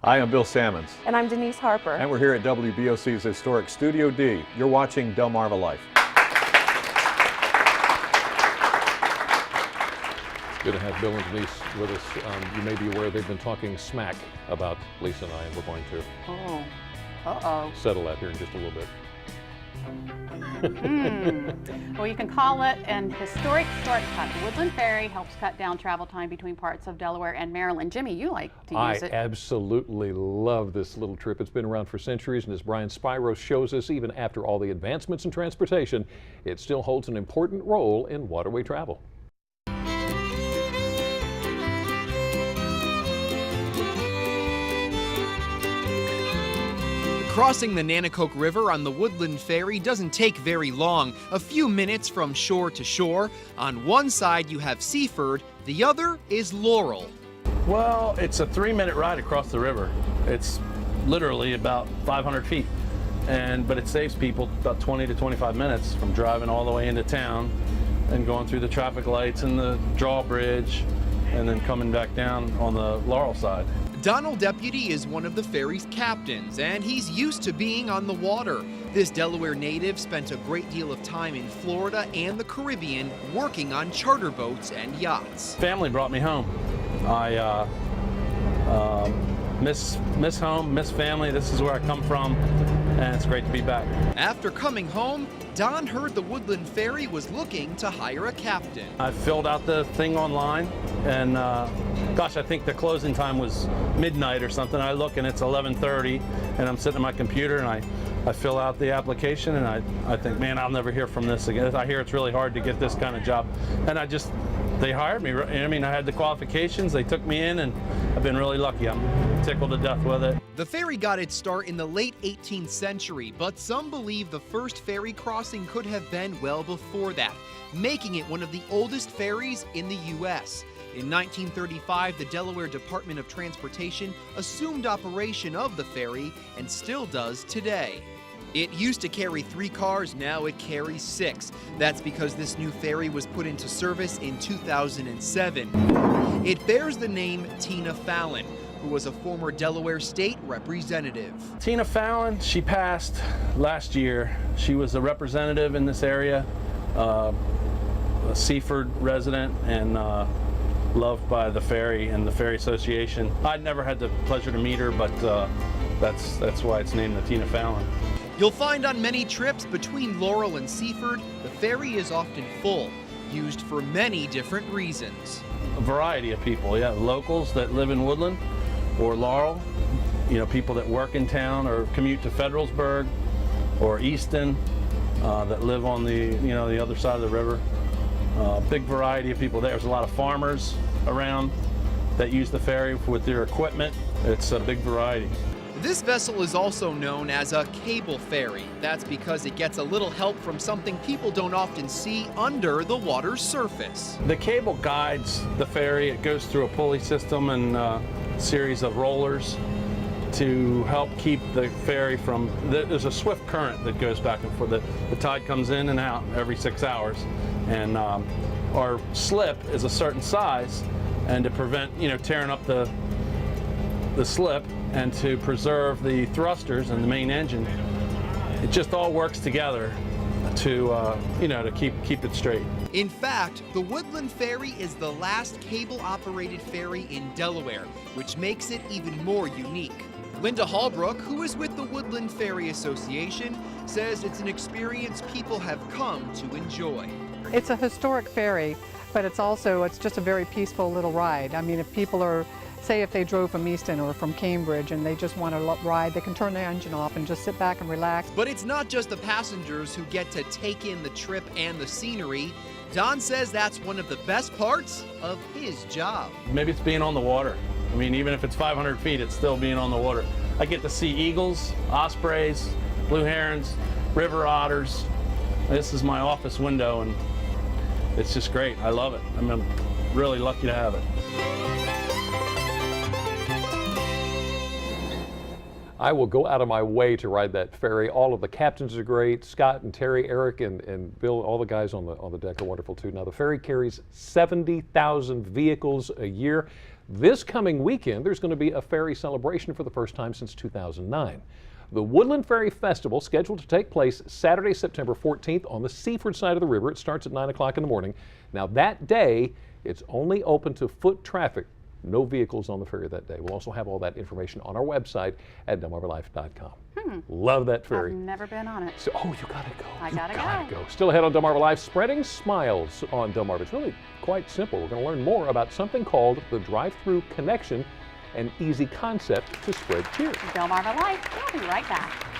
Hi, I'm Bill Sammons. And I'm Denise Harper. And we're here at WBOC's historic Studio D. You're watching Delmarva Life. It's good to have Bill and Denise with us. You may be aware they've been talking smack about Lisa and I, and we're going to settle that here in just a little bit. Well, you can call it an historic shortcut. Woodland Ferry helps cut down travel time between parts of Delaware and Maryland. Jimmy, you like to use it. I absolutely love this little trip. It's been around for centuries, and as Brian Spyro shows us, even after all the advancements in transportation, it still holds an important role in waterway travel. Crossing the Nanticoke River on the Woodland Ferry doesn't take very long, a few minutes from shore to shore. On one side you have Seaford, the other is Laurel. Well, it's a 3-minute ride across the river. It's literally about 500 feet, but it saves people about 20 to 25 minutes from driving all the way into town and going through the traffic lights and the drawbridge and then coming back down on the Laurel side. Donald Deputy is one of the ferry's captains, and he's used to being on the water. This Delaware native spent a great deal of time in Florida and the Caribbean working on charter boats and yachts. Family brought me home. I miss home, miss family. This is where I come from, and it's great to be back. After coming home, Don heard the Woodland Ferry was looking to hire a captain. I filled out the thing online, and gosh, I think the closing time was midnight or something. I look and it's 11:30, and I'm sitting at my computer and I fill out the application, and I think, man, I'll never hear from this again. I hear it's really hard to get this kind of job, and they hired me. I mean, I had the qualifications, they took me in, and I've been really lucky. I'm tickled to death with it. The ferry got its start in the late 18th century, but some believe the first ferry crossing could have been well before that, making it one of the oldest ferries in the U.S. In 1935, the Delaware Department of Transportation assumed operation of the ferry and still does today. It used to carry 3 cars, now it carries 6. That's because this new ferry was put into service in 2007. It bears the name Tina Fallon, who was a former Delaware state representative. Tina Fallon, she passed last year. She was a representative in this area, a Seaford resident, and loved by the ferry and the Ferry Association. I'd never had the pleasure to meet her, but that's why it's named the Tina Fallon. You'll find on many trips between Laurel and Seaford, the ferry is often full, used for many different reasons. A variety of people, yeah, locals that live in Woodland or Laurel, you know, people that work in town or commute to Federalsburg or Easton that live on the other side of the river. Big variety of people there. There's a lot of farmers around that use the ferry with their equipment. It's a big variety. This vessel is also known as a cable ferry. That's because it gets a little help from something people don't often see under the water's surface. The cable guides the ferry. It goes through a pulley system and a series of rollers to help keep the ferry from, there's a swift current that goes back and forth. The tide comes in and out every 6 hours, and our slip is a certain size, and to prevent tearing up the slip and to preserve the thrusters and the main engine, it just all works together to keep it straight. In fact, the Woodland Ferry is the last cable-operated ferry in Delaware, which makes it even more unique. Linda Hallbrook, who is with the Woodland Ferry Association, says it's an experience people have come to enjoy. It's a historic ferry, but it's just a very peaceful little ride. I mean, if people are, say if they drove from Easton or from Cambridge and they just want to ride, they can turn their engine off and just sit back and relax. But it's not just the passengers who get to take in the trip and the scenery. Don says that's one of the best parts of his job. Maybe it's being on the water. I mean, even if it's 500 feet, it's still being on the water. I get to see eagles, ospreys, blue herons, river otters. This is my office window, and it's just great. I love it. I'm really lucky to have it. I will go out of my way to ride that ferry. All of the captains are great. Scott and Terry, Eric and Bill, all the guys on the deck are wonderful too. Now the ferry carries 70,000 vehicles a year. This coming weekend, there's going to be a ferry celebration for the first time since 2009. The Woodland Ferry Festival, scheduled to take place Saturday, September 14th on the Seaford side of the river. It starts at 9 o'clock in the morning. Now that day, it's only open to foot traffic. No vehicles on the ferry that day. We'll also have all that information on our website at delmarvalife.com. Love that ferry. I've never been on it. So, oh, you gotta go. I gotta go. Still ahead on Delmarva Life, spreading smiles on Delmarva. It's really quite simple. We're going to learn more about something called the drive-through connection, an easy concept to spread cheer. Delmarva Life. We'll be right back.